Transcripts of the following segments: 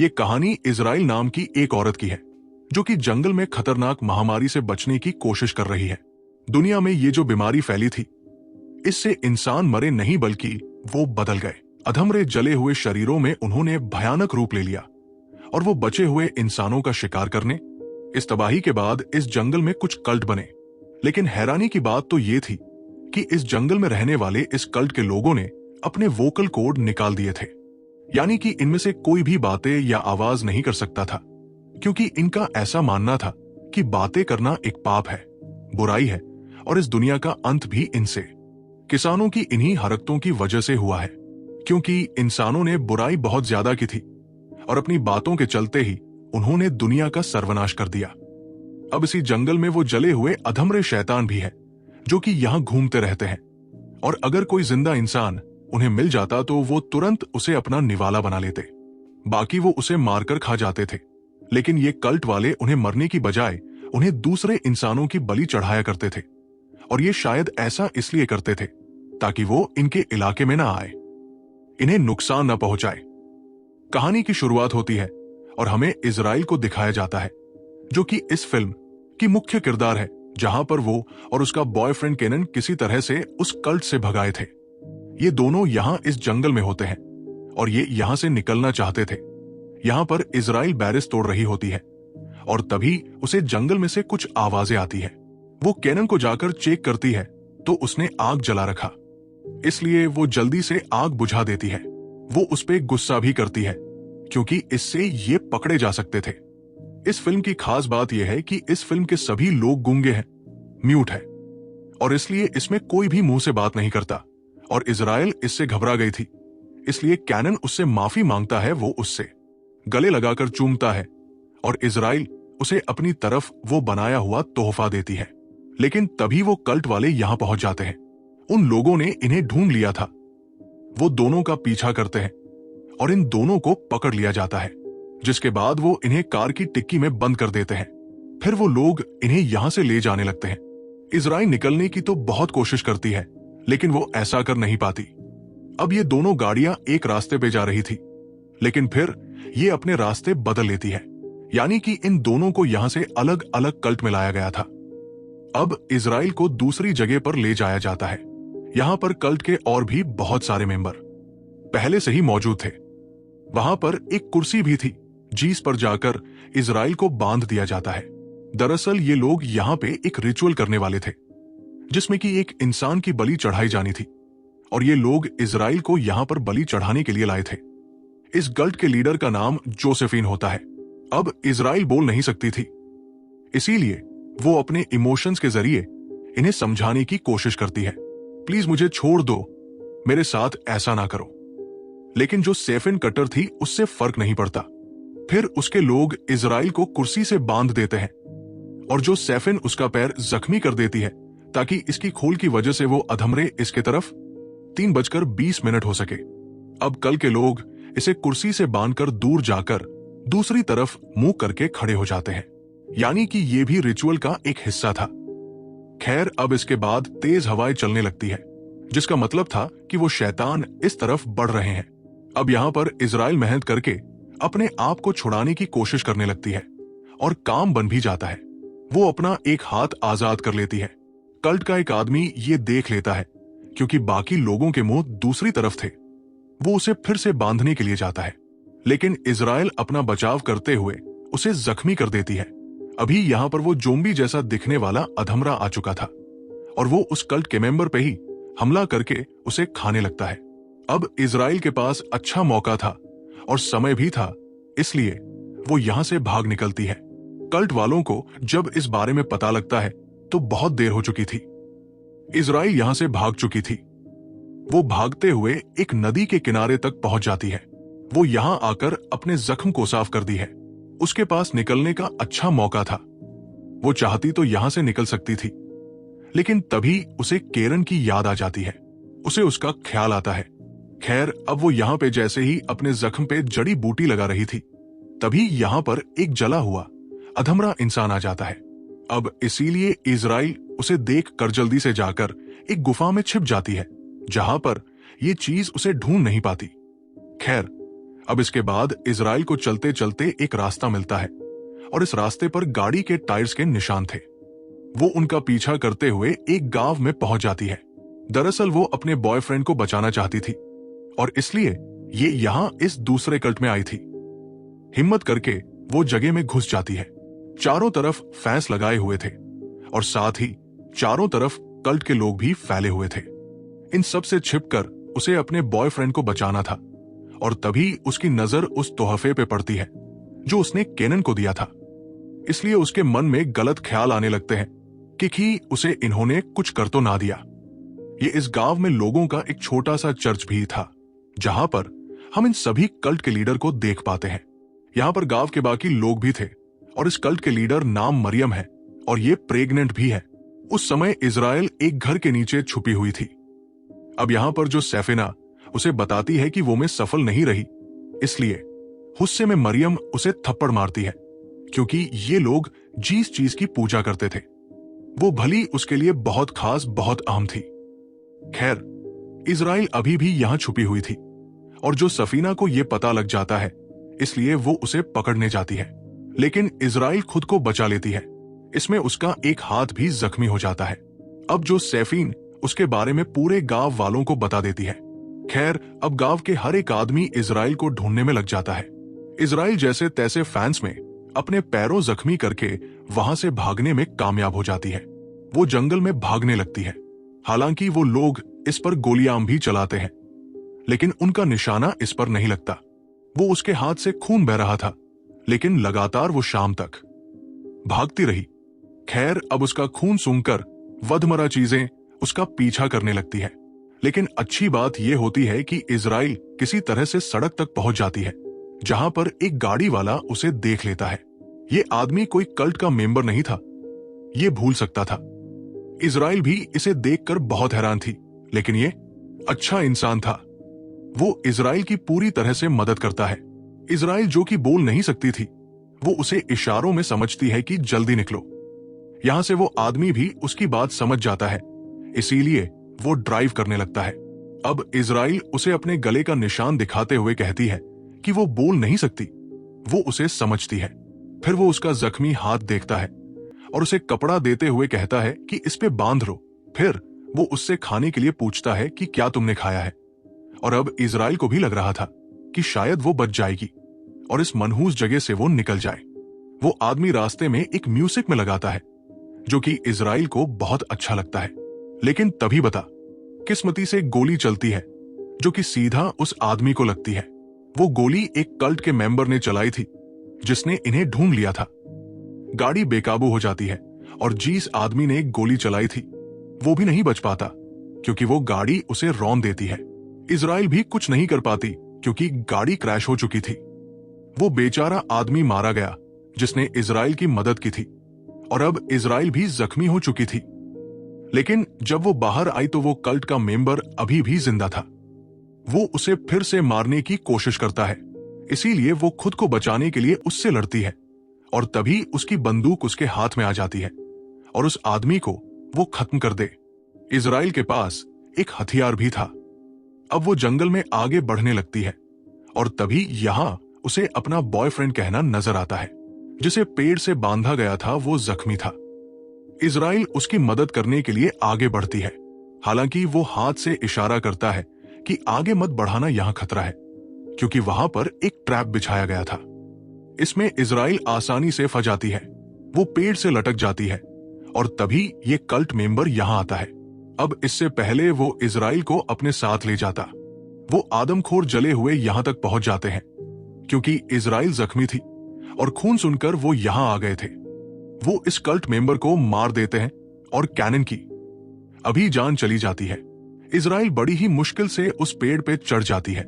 ये कहानी इजराइल नाम की एक औरत की है जो कि जंगल में खतरनाक महामारी से बचने की कोशिश कर रही है। दुनिया में ये जो बीमारी फैली थी, इससे इंसान मरे नहीं बल्कि वो बदल गए। अधमरे जले हुए शरीरों में उन्होंने भयानक रूप ले लिया और वो बचे हुए इंसानों का शिकार करने। इस तबाही के बाद इस जंगल में कुछ कल्ट बने, लेकिन हैरानी की बात तो ये थी कि इस जंगल में रहने वाले इस कल्ट के लोगों ने अपने वोकल कोड निकाल दिए थे। यानी कि इनमें से कोई भी बातें या आवाज नहीं कर सकता था, क्योंकि इनका ऐसा मानना था कि बातें करना एक पाप है, बुराई है और इस दुनिया का अंत भी इनसे, किसानों की इन्हीं हरकतों की वजह से हुआ है, क्योंकि इंसानों ने बुराई बहुत ज्यादा की थी और अपनी बातों के चलते ही उन्होंने दुनिया का सर्वनाश कर दिया। अब इसी जंगल में वो जले हुए अधमरे शैतान भी है जो कि यहां घूमते रहते हैं, और अगर कोई जिंदा इंसान उन्हें मिल जाता तो वो तुरंत उसे अपना निवाला बना लेते। बाकी वो उसे मारकर खा जाते थे, लेकिन ये कल्ट वाले उन्हें मरने की बजाय उन्हें दूसरे इंसानों की बलि चढ़ाया करते थे, और ये शायद ऐसा इसलिए करते थे ताकि वो इनके इलाके में ना आए, इन्हें नुकसान न पहुंचाए। कहानी की शुरुआत होती है और हमें इजराइल को दिखाया जाता है, जो कि इस फिल्म की मुख्य किरदार है, जहां पर वो और उसका बॉयफ्रेंड केनन किसी तरह से उस कल्ट से भगाए थे। ये दोनों यहां इस जंगल में होते हैं और ये यहां से निकलना चाहते थे। यहां पर इजराइल बैरिस तोड़ रही होती है और तभी उसे जंगल में से कुछ आवाजें आती है। वो केनन को जाकर चेक करती है तो उसने आग जला रखा, इसलिए वो जल्दी से आग बुझा देती है। वो उस पे गुस्सा भी करती है क्योंकि इससे ये पकड़े जा सकते थे। इस फिल्म की खास बात यह है कि इस फिल्म के सभी लोग गूंगे हैं, म्यूट है, और इसलिए इसमें कोई भी मुंह से बात नहीं करता, और इजराइल इससे घबरा गई थी। इसलिए कैनन उससे माफी मांगता है, वो उससे गले लगाकर चूमता है और इजराइल उसे अपनी तरफ वो बनाया हुआ तोहफा देती है। लेकिन तभी वो कल्ट वाले यहां पहुंच जाते हैं। उन लोगों ने इन्हें ढूंढ लिया था। वो दोनों का पीछा करते हैं और इन दोनों को पकड़ लिया जाता है, जिसके बाद वो इन्हें कार की टिक्की में बंद कर देते हैं। फिर वो लोग इन्हें यहां से ले जाने लगते हैं। इजराइल निकलने की तो बहुत कोशिश करती है, लेकिन वो ऐसा कर नहीं पाती। अब ये दोनों गाड़ियां एक रास्ते पे जा रही थी, लेकिन फिर ये अपने रास्ते बदल लेती है। यानी कि इन दोनों को यहां से अलग अलग कल्ट में लाया गया था। अब इजराइल को दूसरी जगह पर ले जाया जाता है। यहां पर कल्ट के और भी बहुत सारे मेंबर पहले से ही मौजूद थे। वहां पर एक कुर्सी भी थी, जिस पर जाकर इजराइल को बांध दिया जाता है। दरअसल ये लोग यहां पे एक रिचुअल करने वाले थे, जिसमें कि एक इंसान की बलि चढ़ाई जानी थी, और ये लोग इजराइल को यहां पर बलि चढ़ाने के लिए लाए थे। इस कल्ट के लीडर का नाम जोसेफिन होता है। अब इजराइल बोल नहीं सकती थी, इसीलिए वो अपने इमोशंस के जरिए इन्हें समझाने की कोशिश करती है, प्लीज मुझे छोड़ दो, मेरे साथ ऐसा ना करो। लेकिन जो सेफिन कटर थी उससे फर्क नहीं पड़ता। फिर उसके लोग इजराइल को कुर्सी से बांध देते हैं और जो सेफिन उसका पैर जख्मी कर देती है ताकि इसकी खोल की वजह से वो अधमरे इसके तरफ 3:20 हो सके। अब कल के लोग इसे कुर्सी से बांधकर दूर जाकर दूसरी तरफ मुंह करके खड़े हो जाते हैं, यानी कि ये भी रिचुअल का एक हिस्सा था। खैर, अब इसके बाद तेज हवाएं चलने लगती है, जिसका मतलब था कि वो शैतान इस तरफ बढ़ रहे हैं। अब यहां पर इजराइल मेहनत करके अपने आप को छुड़ाने की कोशिश करने लगती है और काम बन भी जाता है। वो अपना एक हाथ आजाद कर लेती है। कल्ट का एक आदमी ये देख लेता है, क्योंकि बाकी लोगों के मुंह दूसरी तरफ थे। वो उसे फिर से बांधने के लिए जाता है, लेकिन इजराइल अपना बचाव करते हुए उसे जख्मी कर देती है। अभी यहां पर वो जोम्बी जैसा दिखने वाला अधमरा आ चुका था और वो उस कल्ट के मेंबर पे ही हमला करके उसे खाने लगता है। अब इजराइल के पास अच्छा मौका था और समय भी था, इसलिए वो यहां से भाग निकलती है। कल्ट वालों को जब इस बारे में पता लगता है तो बहुत देर हो चुकी थी। इजराइल यहां से भाग चुकी थी। वो भागते हुए एक नदी के किनारे तक पहुंच जाती है। वो यहां आकर अपने जख्म को साफ कर दी है। उसके पास निकलने का अच्छा मौका था। वो चाहती तो यहां से निकल सकती थी, लेकिन तभी उसे केरन की याद आ जाती है। उसे उसका ख्याल आता है। खैर, अब वो यहां पे जैसे ही अपने जख्म पे जड़ी बूटी लगा रही थी, तभी यहां पर एक जला हुआ अधमरा इंसान आ जाता है। अब इसीलिए इजराइल उसे देख कर जल्दी से जाकर एक गुफा में छिप जाती है, जहां पर ये चीज उसे ढूंढ नहीं पाती। खैर, अब इसके बाद इजराइल को चलते चलते एक रास्ता मिलता है और इस रास्ते पर गाड़ी के टायर्स के निशान थे। वो उनका पीछा करते हुए एक गांव में पहुंच जाती है। दरअसल वो अपने बॉयफ्रेंड को बचाना चाहती थी और इसलिए ये यहां इस दूसरे कल्ट में आई थी। हिम्मत करके वो जगह में घुस जाती है। चारों तरफ फैंस लगाए हुए थे और साथ ही चारों तरफ कल्ट के लोग भी फैले हुए थे। इन सब से छिपकर उसे अपने बॉयफ्रेंड को बचाना था और तभी उसकी नजर उस तोहफे पे पड़ती है जो उसने केनन को दिया था। इसलिए उसके मन में गलत ख्याल आने लगते हैं कि उसे इन्होंने कुछ कर तो ना दिया। ये इस गांव में लोगों का एक छोटा सा चर्च भी था जहां पर हम इन सभी कल्ट के लीडर को देख पाते हैं। यहां पर गांव के बाकी लोग भी थे और इस कल्ट के लीडर नाम मरियम है और ये प्रेग्नेंट भी है। उस समय इजराइल एक घर के नीचे छुपी हुई थी। अब यहां पर जो सैफिना उसे बताती है कि वो में सफल नहीं रही, इसलिए गुस्से में मरियम उसे थप्पड़ मारती है क्योंकि ये लोग जिस चीज की पूजा करते थे वो भली उसके लिए बहुत खास, बहुत अहम थी। खैर, इजराइल अभी भी यहां छुपी हुई थी और जो सफीना को यह पता लग जाता है इसलिए वो उसे पकड़ने जाती है, लेकिन इजराइल खुद को बचा लेती है। इसमें उसका एक हाथ भी जख्मी हो जाता है। अब जो सैफीन उसके बारे में पूरे गांव वालों को बता देती है। खैर, अब गांव के हर एक आदमी इजराइल को ढूंढने में लग जाता है। इजराइल जैसे तैसे फैंस में अपने पैरों जख्मी करके वहां से भागने में कामयाब हो जाती है। वो जंगल में भागने लगती है। हालांकि वो लोग इस पर गोलियां भी चलाते हैं, लेकिन उनका निशाना इस पर नहीं लगता। वो उसके हाथ से खून बह रहा था, लेकिन लगातार वो शाम तक भागती रही। खैर, अब उसका खून सूंघकर वधमरा चीजें उसका पीछा करने लगती है। लेकिन अच्छी बात यह होती है कि इजराइल किसी तरह से सड़क तक पहुंच जाती है जहां पर एक गाड़ी वाला उसे देख लेता है। ये आदमी कोई कल्ट का मेंबर नहीं था, ये भूल सकता था। इजराइल भी इसे देखकर बहुत हैरान थी, लेकिन ये अच्छा इंसान था। वो इजराइल की पूरी तरह से मदद करता है। इजराइल जो कि बोल नहीं सकती थी, वो उसे इशारों में समझती है कि जल्दी निकलो। यहां से वो आदमी भी उसकी बात समझ जाता है, इसीलिए वो ड्राइव करने लगता है। अब इजराइल उसे अपने गले का निशान दिखाते हुए कहती है कि वो बोल नहीं सकती, वो उसे समझती है। फिर वो उसका जख्मी हाथ देखता है और उसे कपड़ा देते हुए कहता है कि इस पे बांध लो। फिर वो उससे खाने के लिए पूछता है कि क्या तुमने खाया है। और अब इजराइल को भी लग रहा था कि शायद वो बच जाएगी और इस मनहूस जगह से वो निकल जाए। वो आदमी रास्ते में एक म्यूजिक में लगाता है जो कि इजराइल को बहुत अच्छा लगता है। लेकिन तभी बता, किस्मती से गोली चलती है जो कि सीधा उस आदमी को लगती है। वो गोली एक कल्ट के मेंबर ने चलाई थी जिसने इन्हें ढूंढ लिया था। गाड़ी बेकाबू हो जाती है और जिस आदमी ने गोली चलाई थी वो भी नहीं बच पाता क्योंकि वो गाड़ी उसे रौंद देती है। इजराइल भी कुछ नहीं कर पाती क्योंकि गाड़ी क्रैश हो चुकी थी। वो बेचारा आदमी मारा गया जिसने इजराइल की मदद की थी और अब इजराइल भी जख्मी हो चुकी थी। लेकिन जब वो बाहर आई तो वो कल्ट का मेंबर अभी भी जिंदा था। वो उसे फिर से मारने की कोशिश करता है, इसीलिए वो खुद को बचाने के लिए उससे लड़ती है और तभी उसकी बंदूक उसके हाथ में आ जाती है और उस आदमी को वो खत्म कर दे। इजराइल के पास एक हथियार भी था। अब वो जंगल में आगे बढ़ने लगती है और तभी यहां उसे अपना बॉयफ्रेंड कहना नजर आता है जिसे पेड़ से बांधा गया था। वो जख्मी था। इजराइल उसकी मदद करने के लिए आगे बढ़ती है, हालांकि वो हाथ से इशारा करता है कि आगे मत बढ़ाना, यहां खतरा है, क्योंकि वहां पर एक ट्रैप बिछाया गया था। इसमें इजराइल आसानी से फंस जाती है। वो पेड़ से लटक जाती है और तभी ये कल्ट मेंबर यहां आता है। अब इससे पहले वो इजराइल को अपने साथ ले जाता, वो आदमखोर जले हुए यहां तक पहुंच जाते हैं। क्योंकि इजराइल जख्मी थी और खून सुनकर वो यहां आ गए थे। वो इस कल्ट मेंबर को मार देते हैं और कैनन की अभी जान चली जाती है। इजराइल बड़ी ही मुश्किल से उस पेड़ पे चढ़ जाती है,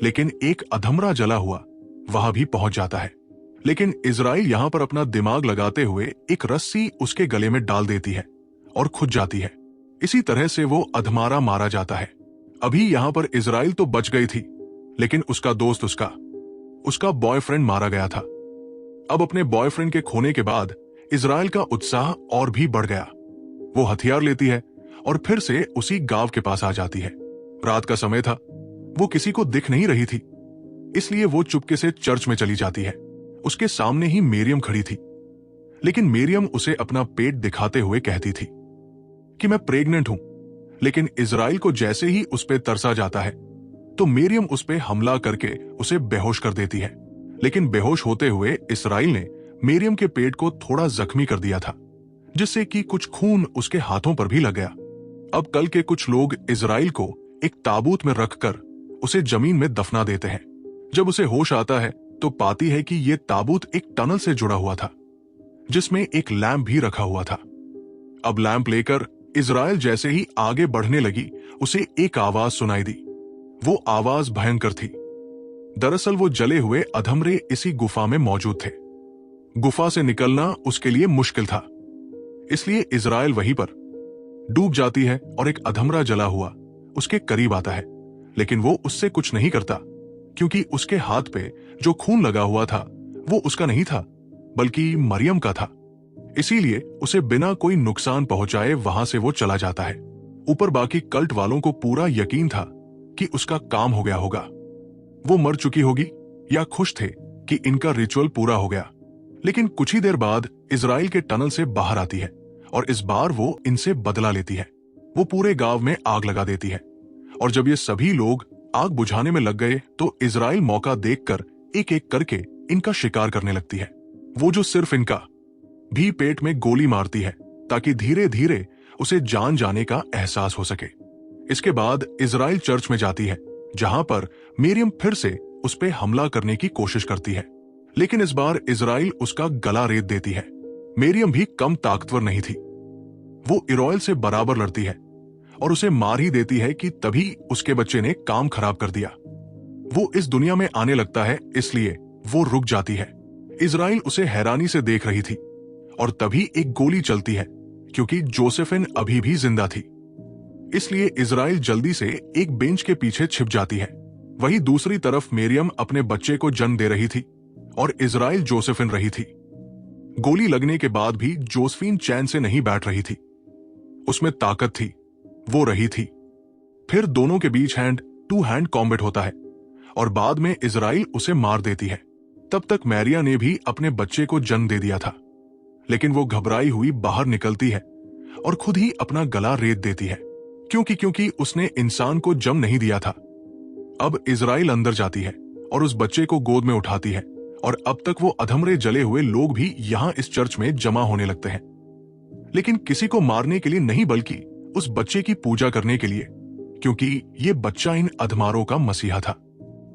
लेकिन एक अधमरा जला हुआ वहां भी पहुंच जाता है। लेकिन इजराइल यहां पर अपना दिमाग लगाते हुए एक रस्सी उसके गले में डाल देती है और खुद जाती है। इसी तरह से वो अधमारा मारा जाता है। अभी यहां पर इजराइल तो बच गई थी, लेकिन उसका दोस्त उसका बॉयफ्रेंड मारा गया था। अब अपने बॉयफ्रेंड के खोने के बाद इजराइल का उत्साह और भी बढ़ गया। वो हथियार लेती है और फिर से उसी गांव के पास आ जाती है। रात का समय था, वो किसी को दिख नहीं रही थी। इसलिए वो चुपके से चर्च में चली जाती है। उसके सामने ही मरियम खड़ी थी, लेकिन मरियम उसे अपना पेट दिखाते हुए कहती थी कि मैं प्रेग्नेंट हूं। लेकिन इजराइल को जैसे ही उस पे तरसा जाता है तो मरियम उस पे हमला करके उसे बेहोश कर देती है। लेकिन बेहोश होते हुए इजराइल ने मरियम के पेट को थोड़ा जख्मी कर दिया था, जिससे कि कुछ खून उसके हाथों पर भी लग गया। अब कल के कुछ लोग इजराइल को एक ताबूत में रखकर उसे जमीन में दफना देते हैं। जब उसे होश आता है तो पाती है कि यह ताबूत एक टनल से जुड़ा हुआ था, जिसमें एक लैंप भी रखा हुआ था। अब लैंप लेकर इजराइल जैसे ही आगे बढ़ने लगी, उसे एक आवाज सुनाई दी। वो आवाज भयंकर थी। दरअसल वो जले हुए अधमरे इसी गुफा में मौजूद थे। गुफा से निकलना उसके लिए मुश्किल था, इसलिए इजराइल वहीं पर डूब जाती है और एक अधमरा जला हुआ उसके करीब आता है। लेकिन वो उससे कुछ नहीं करता, क्योंकि उसके हाथ पे जो खून लगा हुआ था वो उसका नहीं था, बल्कि मरियम का था। इसीलिए उसे बिना कोई नुकसान पहुंचाए वहां से वो चला जाता है। ऊपर बाकी कल्ट वालों को पूरा यकीन था कि उसका काम हो गया होगा, वो मर चुकी होगी, या खुश थे कि इनका रिचुअल पूरा हो गया। लेकिन कुछ ही देर बाद इजराइल के टनल से बाहर आती है और इस बार वो इनसे बदला लेती है। वो पूरे गांव में आग लगा देती है और जब ये सभी लोग आग बुझाने में लग गए तो इजराइल मौका देखकर एक एक करके इनका शिकार करने लगती है। वो जो सिर्फ इनका भी पेट में गोली मारती है ताकि धीरे धीरे उसे जान जाने का एहसास हो सके। इसके बाद इजराइल चर्च में जाती है, जहां पर मरियम फिर से उस पे हमला करने की कोशिश करती है। लेकिन इस बार इजराइल उसका गला रेत देती है। मरियम भी कम ताकतवर नहीं थी, वो इजराइल से बराबर लड़ती है और उसे मार ही देती है कि तभी उसके बच्चे ने काम खराब कर दिया। वो इस दुनिया में आने लगता है, इसलिए वो रुक जाती है। इजराइल उसे हैरानी से देख रही थी और तभी एक गोली चलती है, क्योंकि जोसेफिन अभी भी जिंदा थी। इसलिए इजराइल जल्दी से एक बेंच के पीछे छिप जाती है। वहीं दूसरी तरफ मरियम अपने बच्चे को जन्म दे रही थी और इजराइल जोसेफिन रही थी। गोली लगने के बाद भी जोसेफिन चैन से नहीं बैठ रही थी, उसमें ताकत थी, वो रही थी। फिर दोनों के बीच हैंड टू हैंड कॉम्बैट होता है और बाद में इजराइल उसे मार देती है। तब तक मैरिया ने भी अपने बच्चे को जन्म दे दिया था, लेकिन वो घबराई हुई बाहर निकलती है और खुद ही अपना गला रेत देती है, क्योंकि उसने इंसान को जन्म नहीं दिया था। अब इजराइल अंदर जाती है और उस बच्चे को गोद में उठाती है और अब तक वो अधमरे जले हुए लोग भी यहां इस चर्च में जमा होने लगते हैं, लेकिन किसी को मारने के लिए नहीं, बल्कि उस बच्चे की पूजा करने के लिए, क्योंकि ये बच्चा इन अधमारों का मसीहा था,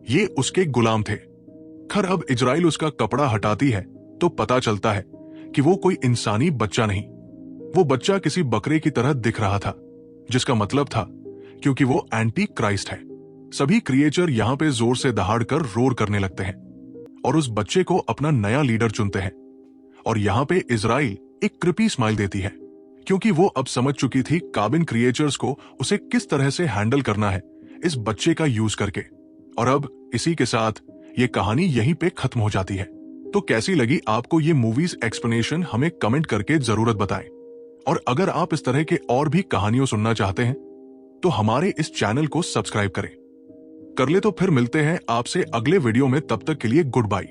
ये उसके गुलाम थे। खैर अब इजराइल उसका कपड़ा हटाती है तो पता चलता है कि वो कोई इंसानी बच्चा नहीं, वो बच्चा किसी बकरे की तरह दिख रहा था, जिसका मतलब था क्योंकि वो एंटी क्राइस्ट है। सभी क्रिएचर यहाँ पे जोर से दहाड़कर रोर करने लगते हैं और उस बच्चे को अपना नया लीडर चुनते हैं। और यहाँ पे इजराइल एक क्रिपी स्माइल देती है, क्योंकि वो अब समझ चुकी थी काबिन क्रिएचर्स को उसे किस तरह से हैंडल करना है इस बच्चे का यूज करके। और अब इसी के साथ ये कहानी यहीं पे खत्म हो जाती है। तो कैसी लगी आपको ये मूवीज एक्सप्लेनेशन, हमें कमेंट करके जरूरत बताएं। और अगर आप इस तरह के और भी कहानियों सुनना चाहते हैं तो हमारे इस चैनल को सब्सक्राइब करें। कर ले तो फिर मिलते हैं आपसे अगले वीडियो में, तब तक के लिए गुड बाय।